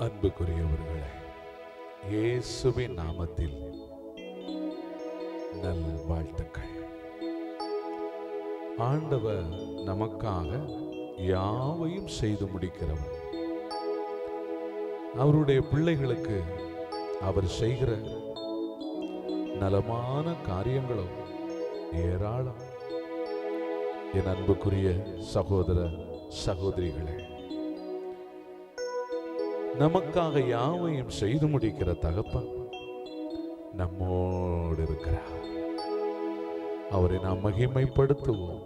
அன்புக்குரியவர்களே, இயேசுவின் நாமத்தில் நல் வாழ்த்துக்கள். ஆண்டவர் நமக்காக யாவையும் செய்து முடிக்கிறவர். அவருடைய பிள்ளைகளுக்கு அவர் செய்கிற நலமான காரியங்களும் ஏராளம். என் அன்புக்குரிய சகோதர சகோதரிகளே, நமக்காக யாவையும் செய்து முடிக்கிற தகப்பன் நம்மோடு இருக்கிறார். அவரை நாம் மகிமைப்படுத்துவோம்.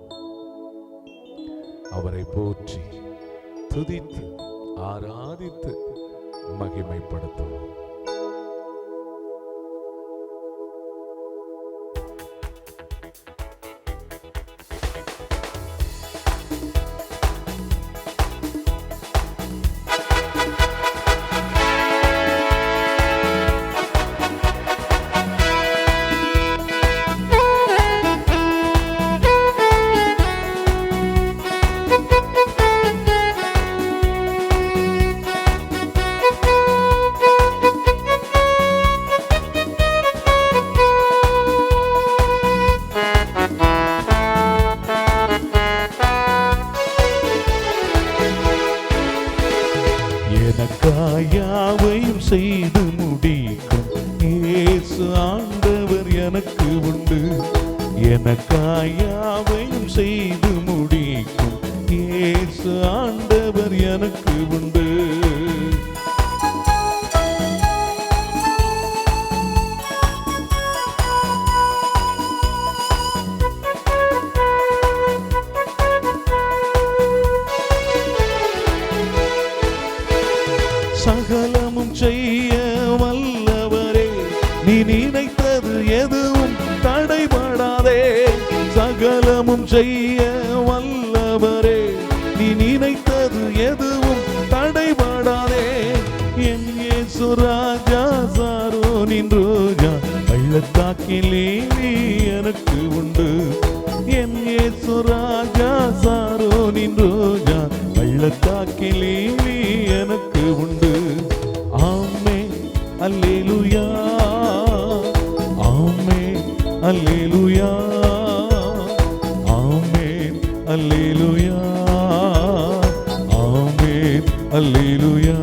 அவரை போற்றி துதித்து ஆராதித்து மகிமைப்படுத்துவோம். யாவையும் செய்து முடிக்கும் இயேசு ஆண்டவர் எனக்கு உண்டு. எனக்காயாவையும் செய்து முடிக்கும் இயேசு ஆண்டவர் எனக்கு உண்டு. சகலமும் செய்ய வல்லவரே, நீ நினைத்தது எதுவும் தடைபடாதே. சகலமும் செய்ய வல்லவரே, நீ நினைத்தது எதுவும் தடைபடாதே. என் இயேசு ராஜா சாரோனின் ரோஜா பள்ளத்தாக்கிலே எனக்கு உண்டு. என் இயேசு ராஜா சாரோனின் ரோஜா பள்ளத்தாக்கிலே எனக்கு உண்டு. ஆமென் அல்லேலூயா, ஆமென் அல்லேலூயா, ஆமென் அல்லேலூயா, ஆமென் அல்லேலூயா.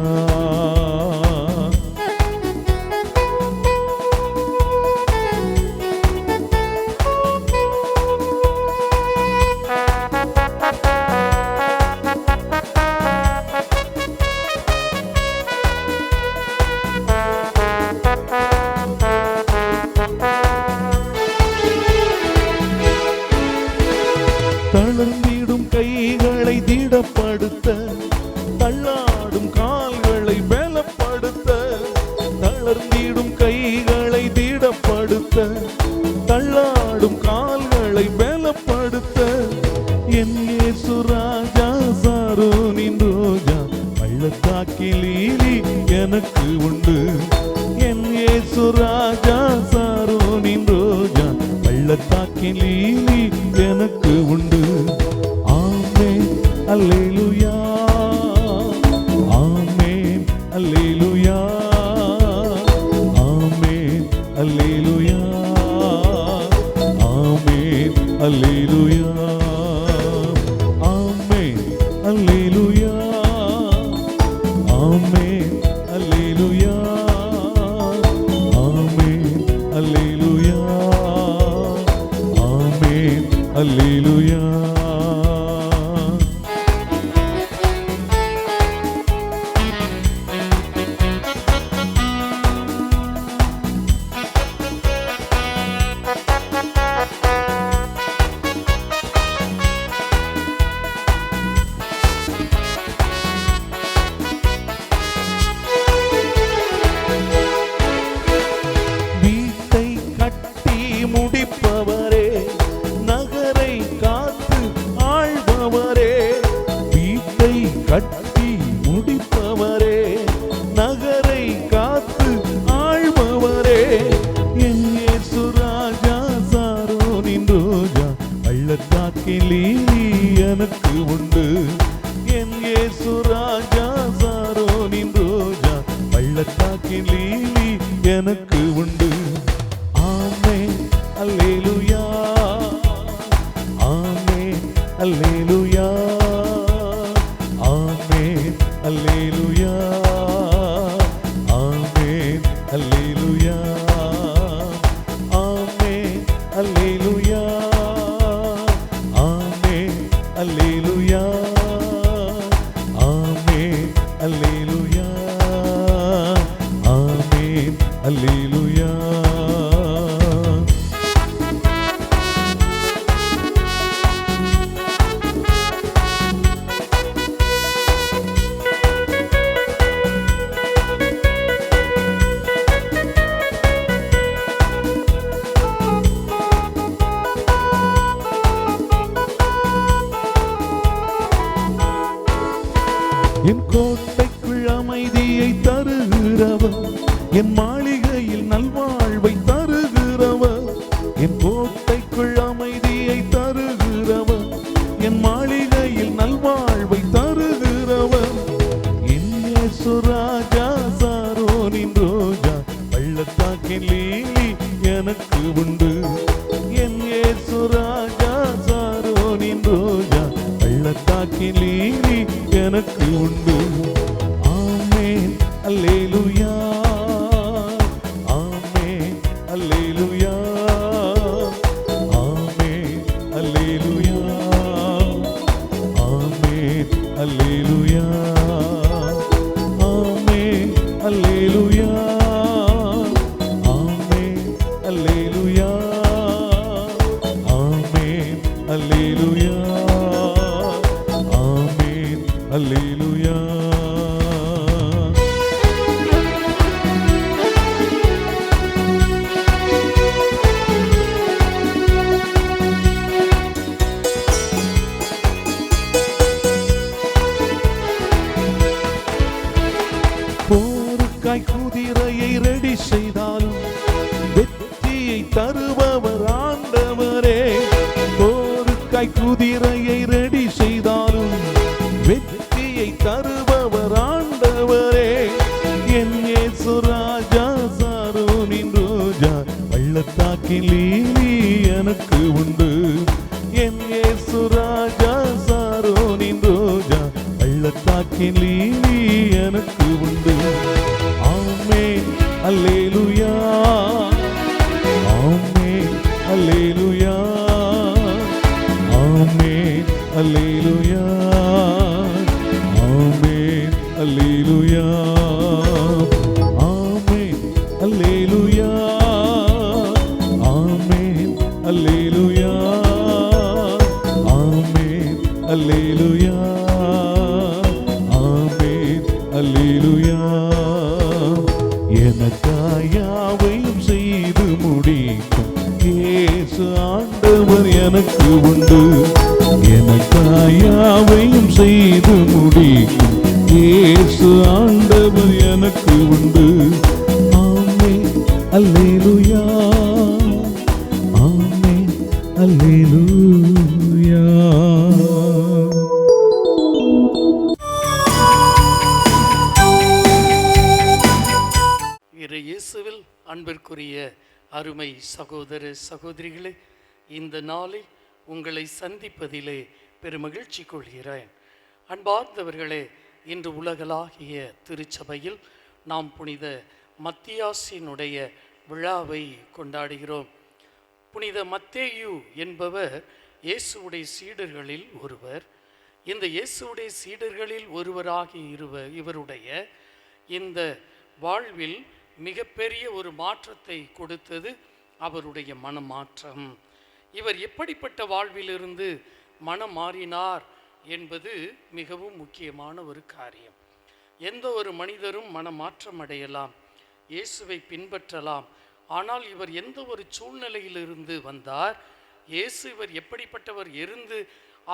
தளர்ந்திடும் கைகளை திடப்படுத்த, தள்ளாடும் கால்களை பலப்படுத்த. தளர்ந்திடும் கைகளை திடப்படுத்த, தள்ளாடும் கால்களை பலப்படுத்த. என் இயேசு ராஜா சாரோனின் ரோஜா பள்ளத்தாக்கிலே எனக்கு உண்டு. என் இயேசு ராஜா சாரோனின் ரோஜா பள்ளத்தாக்கிலே எனக்கு உண்டு. ஆமென் அல்லேலூயா, ஆமென் அல்லேலூயா, ஆமென் அல்லேலூயா, ஆமென் அல்லேலூயா, ஆமென் அல்லேலூயா, ஆமென் அல்லேலூயா, ஆமென் அல்லேலூயா, ஆமென் அல்லேலூயா. வீட்டை கட்டி முடிப்பவரே, நகரை காத்து ஆள்பவரே. வீட்டை கட்டி முடிப்பவரே, நகரை காத்து ஆள்பவரே. என் இயேசு ராஜா சாரோனின் ரோஜா பள்ளத்தாக்கிலே எனக்கு உண்டு. என் இயேசு ராஜா சாரோனின் ரோஜா பள்ளத்தாக்கின் லீலி எனக்கு உண்டு. ஆமென் அல்லேலூயா, ஆமென் அல்லேலூயா, ஆமென் அல்லேலூயா, ஆமென் அல்லேலூயா, ஆமென் அல்லேலூயா, ஆமென் அல்லேலூயா, ஆமென் அல்லேலூயா, ஆமென் அல்லேலூயா. என் கோட்டைக்குள் அமைதியை தருகிறவர், என் மாளிகையில் நல்வாழ்வை தருகிறவர். என் கோட்டைக்குள் அமைதியை தருகிறவர், என் மாளிகையில் நல்வாழ்வை தருகிறவர். என் இயேசு ராஜா, சாரோனின் ரோஜா, பள்ளத்தாக்கின் லீலி எனக்கு உண்டு. என் இயேசு ராஜா, சாரோனின் ரோஜா, பள்ளத்தாக்கின் லீலி எனக்கு உண்டு. ஆமென் அல்லேலூயா, ஆமென் அல்லேலூயா, ஆமென் அல்லேலூயா, ஆமென் அல்லேலூயா, ஆமென் அல்லேலூயா, ஆமென் அல்லேலூயா, ஆமென் அல்லேலூயா, ஆமென் அல்லேலூயா. போருக்காய் குதிரையை ரெடி செய்தாலும் வெற்றியை தருபவர் ஆண்டவரே. போருக்காய் குதிரையை ரெடி செய்தாலும் வெற்றியை தருபவர் ஆண்டவரே. என் இயேசு ராஜா, சாரோனின் ரோஜா, பள்ளத்தாக்கின் லீலி எனக்கு உண்டு. என் இயேசு ராஜா, சாரோனின் ரோஜா, பள்ளத்தாக்கின் லீலி எனக்கு உண்டு. ஆமென் அல்லேலூயா, ஆமென் அல்லேலூயா, ஆமென் அல்லேலூயா, ஆமென் அல்லேலூயா, ஆமென் அல்லேலூயா, ஆமென் அல்லேலூயா, ஆமென் அல்லேலூயா, ஆமென் அல்லேலூயா. எனக்காய் யாவையும் செய்து முடிக்கும் இயேசு ஆண்டவர் எனக்கு உண்டு. எனக்காய் யாவையும் செய்து முடிக்கும் இயேசு ஆண்டவர் எனக்கு உண்டு. ஆமென் அல்லேலூயா, ஆமென் அல்லேலூயா. இயேசுவில் அன்பிற்குரிய அருமை சகோதர சகோதரிகளே, இந்த நாளில் உங்களை சந்திப்பதிலே பெருமகிழ்ச்சி கொள்கிறேன். அன்பார்ந்தவர்களே, இன்று உலகளாகிய திருச்சபையில் நாம் புனித மத்தியாசினுடைய விழாவை கொண்டாடுகிறோம். புனித மத்தேயு என்பவர் இயேசுவுடைய சீடர்களில் ஒருவர். இந்த இயேசுவுடைய சீடர்களில் ஒருவராகிய இவருடைய இந்த வாழ்வில் மிகப்பெரிய ஒரு மாற்றத்தை கொடுத்தது அவருடைய மனமாற்றம். இவர் எப்படிப்பட்ட வாழ்விலிருந்து மனம் மாறினார் என்பது மிகவும் முக்கியமான ஒரு காரியம். எந்த ஒரு மனிதரும் மனமாற்றம் அடையலாம், இயேசுவை பின்பற்றலாம். ஆனால் இவர் எந்த ஒரு சூழ்நிலையிலிருந்து வந்தார், இயேசு இவர் எப்படிப்பட்டவர் இருந்து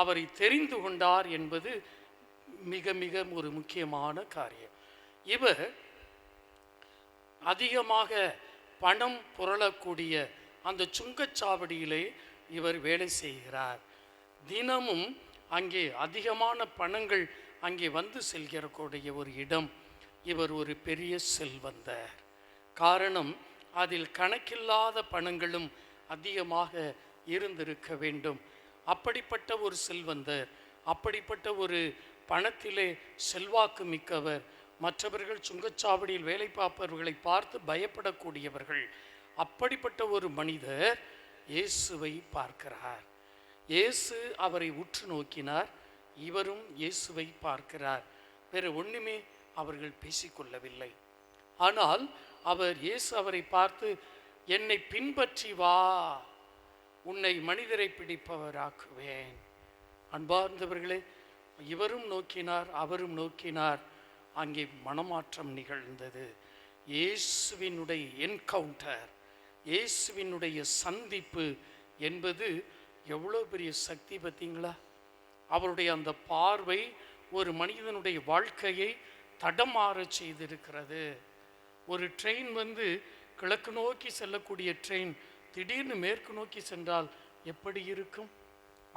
அவரை தெரிந்து கொண்டார் என்பது மிக மிக ஒரு முக்கியமான காரியம். இவர் அதிகமாக பணம் புரளக்கூடிய அந்த சுங்கச்சாவடியிலே இவர் வேலை செய்கிறார். தினமும் அங்கே அதிகமான பணங்கள் அங்கே வந்து செல்கிறக்கூடிய ஒரு இடம். இவர் ஒரு பெரிய செல்வந்தர். காரணம், அதில் கணக்கில்லாத பணங்களும் அதிகமாக இருந்திருக்க வேண்டும். அப்படிப்பட்ட ஒரு செல்வந்தர், அப்படிப்பட்ட ஒரு பணத்திலே செல்வாக்கு மிக்கவர், மற்றவர்கள் சுங்கச்சாவடியில் வேலை பார்ப்பவர்களை பார்த்து பயப்படக்கூடியவர்கள். அப்படிப்பட்ட ஒரு மனிதர் இயேசுவை பார்க்கிறார். இயேசு அவரை உற்று நோக்கினார், இவரும் இயேசுவை பார்க்கிறார். வேறு ஒன்றுமே அவர்கள் பேசிக்கொள்ளவில்லை. ஆனால் இயேசு அவரை பார்த்து, என்னை பின்பற்றி வா, உன்னை மனிதரை பிடிப்பவராக்குவேன். அன்பார்ந்தவர்களே, இவரும் நோக்கினார், அவரும் நோக்கினார். அங்கே மனமாற்றம் நிகழ்ந்தது. இயேசுவினுடைய என்கவுண்டர், இயேசுவினுடைய சந்திப்பு என்பது எவ்வளோ பெரிய சக்தி பார்த்தீங்களா? அவருடைய அந்த பார்வை ஒரு மனிதனுடைய வாழ்க்கையை தடமாற செய்திருக்கிறது. ஒரு ட்ரெயின் கிழக்கு நோக்கி செல்லக்கூடிய ட்ரெயின் திடீர்னு மேற்கு நோக்கி சென்றால் எப்படி இருக்கும்?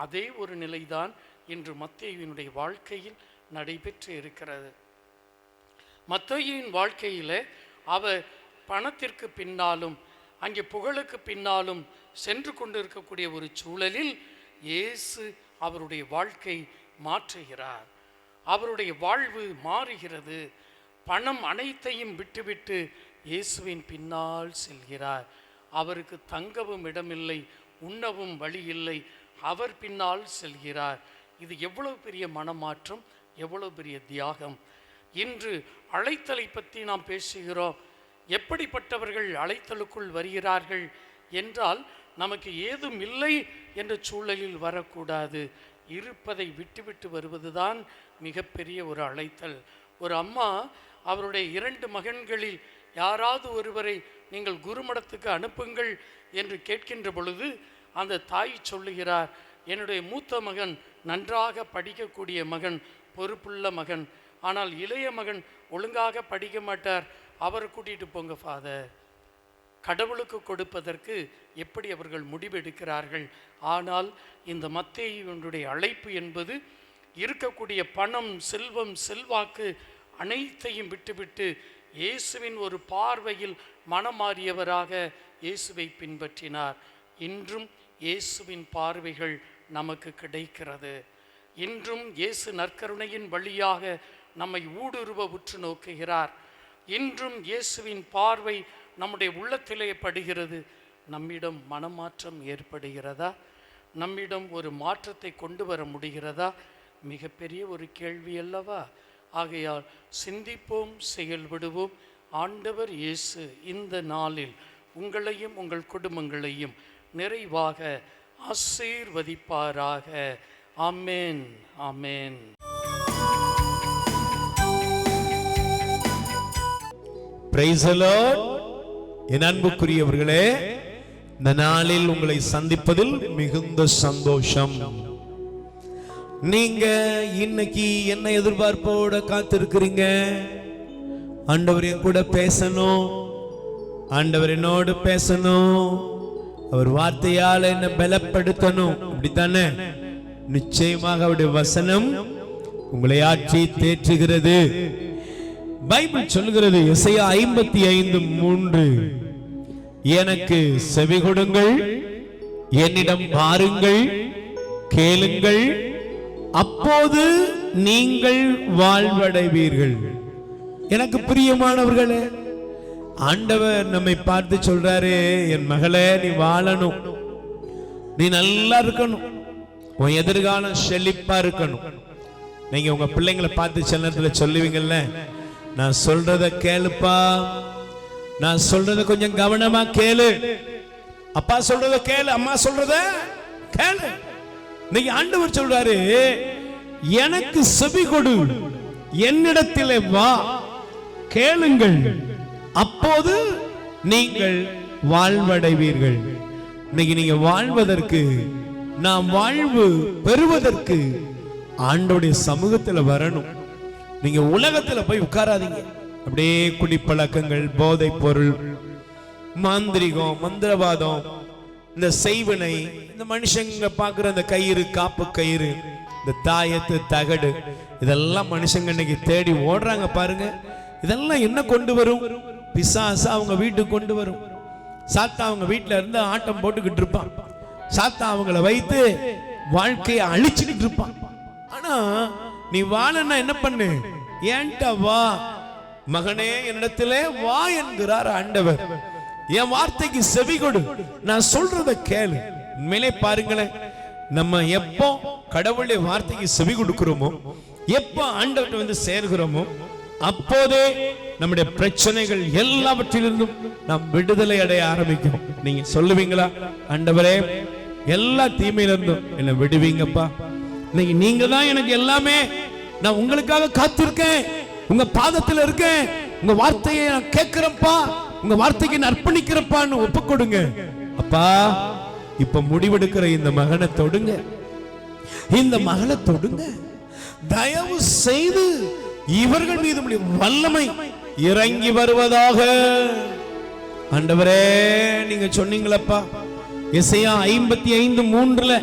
அதே ஒரு நிலைதான் இன்று மத்தேயுவினுடைய வாழ்க்கையில் நடைபெற்று இருக்கிறது. மத்தேயுவின் வாழ்க்கையில் அவர் பணத்திற்கு பின்னாலும் அங்கே புகழுக்கு பின்னாலும் சென்று கொண்டிருக்கக்கூடிய ஒரு சூழலில் இயேசு அவருடைய வாழ்க்கை மாற்றுகிறார். அவருடைய வாழ்வு மாறுகிறது. பணம் அனைத்தையும் விட்டுவிட்டு இயேசுவின் பின்னால் செல்கிறார். அவருக்கு தங்கவும் இடமில்லை, உண்ணவும் வழி இல்லை, அவர் பின்னால் செல்கிறார். இது எவ்வளவு பெரிய மனமாற்றம், எவ்வளவு பெரிய தியாகம். இன்று அழைத்தலை பற்றி நாம் பேசுகிறோம். எப்படிப்பட்டவர்கள் அழைத்தலுக்குள் வருகிறார்கள் என்றால், நமக்கு ஏதும் இல்லை என்ற சூழலில் வரக்கூடாது. இருப்பதை விட்டுவிட்டு வருவதுதான் மிகப்பெரிய ஒரு அழைத்தல். ஒரு அம்மா அவருடைய 2 மகன்களில் யாராவது ஒருவரை நீங்கள் குருமடத்துக்கு அனுப்புங்கள் என்று கேட்கின்ற பொழுது அந்த தாய் சொல்லுகிறார், என்னுடைய மூத்த மகன் நன்றாக படிக்கக்கூடிய மகன், பொறுப்புள்ள மகன், ஆனால் இளைய மகன் ஒழுங்காக படிக்க மாட்டார், அவரை கூட்டிகிட்டு போங்க ஃபாதர். கடவுளுக்கு கொடுப்பதற்கு எப்படி அவர்கள் முடிவெடுக்கிறார்கள். ஆனால் இந்த மத்தேயுவினுடைய அழைப்பு என்பது இருக்கக்கூடிய பணம், செல்வம், செல்வாக்கு அனைத்தையும் விட்டுவிட்டு இயேசுவின் ஒரு பார்வையில் மனமாறியவராக இயேசுவை பின்பற்றினார். இன்றும் இயேசுவின் பார்வைகள் நமக்கு கிடைக்கிறது. இன்றும் இயேசு நற்கருணையின் வழியாக நம்மை ஊடுருவ உற்று நோக்குகிறார். இன்றும் இயேசுவின் பார்வை நம்முடைய உள்ளத்திலே படுகிறது. நம்மிடம் மனமாற்றம் ஏற்படுகிறதா? நம்மிடம் ஒரு மாற்றத்தை கொண்டு வர முடிகிறதா? மிகப்பெரிய ஒரு கேள்வி அல்லவா? ஆகையால் சிந்திப்போம், செயல்படுவோம். ஆண்டவர் இயேசு இந்த நாளில் உங்களையும் உங்கள் குடும்பங்களையும் நிறைவாக ஆசீர்வதிப்பாராக. ஆமென், ஆமென். Praise the Lord. என் அன்புக்குரியவர்களே, இந்த நாளில் உங்களை சந்திப்பதில் மிகுந்த சந்தோஷம். நீங்க இன்னைக்கு என்ன எதிர்பார்ப்போட காத்திருக்கிறீங்க? ஆண்டவர் என் கூட பேசணும், ஆண்டவர் என்னோடு பேசணும், அவர் வார்த்தையால் என்ன பலப்படுத்தணும், அப்படித்தானே? நிச்சயமாக அவருடைய வசனம் உங்களை ஆட்சி தேற்றுகிறது. பைபிள் சொல்கிறது, எசையா 55:3, எனக்கு செவி கொடுங்கள், என்னிடம் பாருங்கள், கேளுங்கள், அப்போது நீங்கள் வாழ்வடைவீர்கள். எனக்கு பிரியமானவர்களே, ஆண்டவர் நம்மை பார்த்து சொல்றாரு, என் மகளே, நீ வாழணும், நீ நல்லா இருக்கணும், உன் எதிர்காலம் செழிப்பா இருக்கணும். நீங்க உங்க பிள்ளைங்களை பார்த்து சில நேரத்துல சொல்லுவீங்கல்ல, நான் சொல்றத கேளுப்பா, நான் சொல்றத கொஞ்சம் கவனமா கேளு, அப்பா சொல்றத கேளு, அம்மா சொல்றத கேளு. நீங்க ஆண்டவர் சொல்றாரு, எனக்கு செவி கொடு, என்னிடத்திலே வா, கேளுங்கள், அப்போது நீங்கள் வாழ்வடைவீர்கள். இன்னைக்கு நீங்க வாழ்வதற்கு, நாம் வாழ்வு பெறுவதற்கு ஆண்டவருடைய சமூகத்துல வரணும். நீங்க உலகத்துல போய் உட்காராதீங்க. அப்படியே குடிப்பழக்கங்கள், போதை பொருள், மாந்திரிகம், மந்திரவாதம், இந்த செய்வினை, இந்த மனுஷங்க பாக்குற அந்த கயிறு, காப்பு கயிறு, இந்த தாயத்து, தகடு, இதெல்லாம் மனுஷங்க இன்னைக்கு தேடி ஓடுறாங்க பாருங்க. இதெல்லாம் என்ன கொண்டு வரும்? பிசாசு அவங்க வீட்டுக்கு கொண்டு வரும். சாத்தா அவங்க வீட்டுல இருந்து ஆட்டம் போட்டுக்கிட்டு இருப்பான். சாத்தா அவங்கள வைத்து வாழ்க்கையை அழிச்சுக்கிட்டு இருப்பான். ஆனா நீ வாழன்னா என்ன பண்ணு? ஏன்ட்ட வா மகனே, என்னிடத்திலே வா என்கிறார் ஆண்டவர். என் வார்த்தைக்கு செவி கொடு, நான் சொல்றத கேளு. உண்மையிலே பாருங்களேன், நம்ம எப்போ கடவுளுடைய வார்த்தைக்கு செவி கொடுக்கிறோமோ, எப்போ ஆண்டவர்கிட்ட வந்து சேர்கிறோமோ, அப்போதே நம்முடைய பிரச்சனைகள் எல்லாவற்றிலிருந்தும் நாம் விடுதலை அடைய ஆரம்பிக்கும். நீங்க சொல்லுவீங்களா, ஆண்டவரே எல்லா தீமையிலிருந்தும் என்னை விடுவீங்கப்பா, இன்னைக்கு நீங்க தான் எனக்கு எல்லாமே, நான் உங்களுக்காக காத்திருக்கேன், உங்க பாதத்தில் இருக்கேன், உங்க வார்த்தையை நான் கேட்கிறப்பா, உங்க வார்த்தைக்கு நான் அர்ப்பணிக்கிறப்பான்னு ஒப்பு கொடுங்க. அப்பா இப்ப முடிவெடுக்கிற இந்த மகனை தொடுங்க, இந்த மகளை தொடுங்க, தயவு செய்து இவர்கள் மீது வல்லமை இறங்கி வருவதாக. ஆண்டவரே நீங்க சொன்னீங்களப்பா எசையா 55:3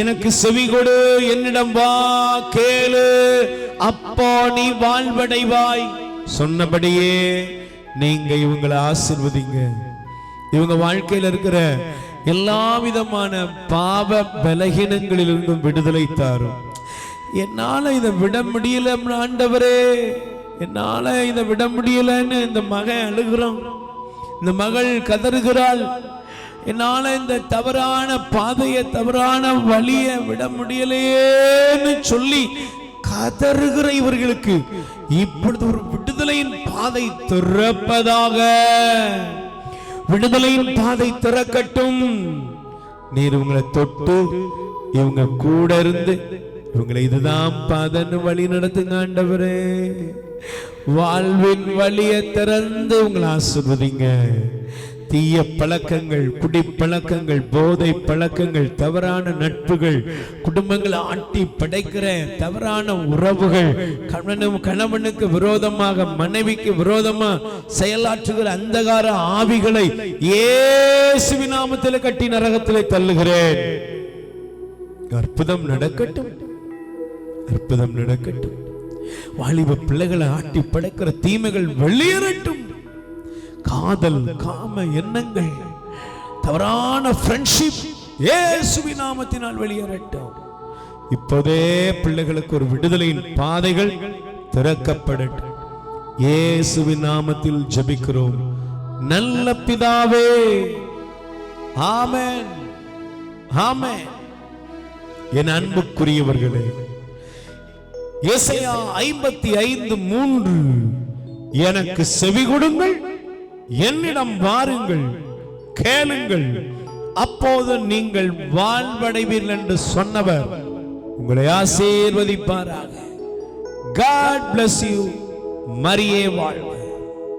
எனக்கு செவி கொடு, என்னிடம் வா, கேளு, அப்போ நீ வாழ்வடைவாய். சொன்னபடியே நீங்க இவங்களை ஆசீர்வதிங்க. இவங்க வாழ்க்கையில் இருக்கிற எல்லா விதமான பாவ பலகீனங்களிலிருந்தும் விடுதலை தாரும். என்னால இதை விட முடியல ஆண்டவரே, என்னால இதை விட முடியலன்னு இந்த மகன் அழுகிறான், இந்த மகள் கதறுகிறாள். என்னால இந்த தவறான பாதையை, தவறான வழியை விட முடியலையேன்னு சொல்லி கதறுகிற இவர்களுக்கு இப்பொழுது ஒரு விடுதலையின் பாதை திறப்பதாக. விடுதலையின் பாதை திறக்கட்டும். நீர் இவங்களை தொட்டு இவங்க கூட இருந்து இவங்களை இதுதான் பாதன்னு வழி நடத்துங்க ஆண்டவரே. வாழ்வின் வழியை திறந்து உங்களை ஆசீர்வதிங்க. தீய பழக்கங்கள், குடி பழக்கங்கள், போதை பழக்கங்கள், தவறான நட்புகள், குடும்பங்களை ஆட்டி படைக்கிற தவறான உறவுகள், கணவனுக்கு விரோதமாக, மனைவிக்கு விரோதமா செயலாற்றுகிற அந்தகார ஆவிகளை இயேசுவின் நாமத்தில் கட்டி நரகத்திலே தள்ளுகிறேன். அற்புதம் நடக்கட்டும், அற்புதம் நடக்கட்டும். வாலிப பிள்ளைகளை ஆட்டி படைக்கிற தீமைகள் வெளியேறட்டும். காதல், காம எண்ணங்கள், தவறான ஃப்ரெண்ட்ஷிப் இயேசுவின் நாமத்தினால் வெளியேறட்டும். இப்போதே பிள்ளைகளுக்கு ஒரு விடுதலையின் பாதைகள் திறக்கப்படட்டும். இயேசுவின் நாமத்தில் ஜெபிக்கிறோம் நல்ல பிதாவே, ஆமென், ஆமென். என் அன்புக்குரியவர்களே, எசையா 55:3 எனக்கு செவி கொடுங்கள், என்னிடம் வாருங்கள், கேளுங்கள், அப்போது நீங்கள் வாழ்வடைவீர்கள் என்று சொன்னவர் உங்களை ஆசீர்வதிப்பாராக. God bless you. மரியே வாழ்க.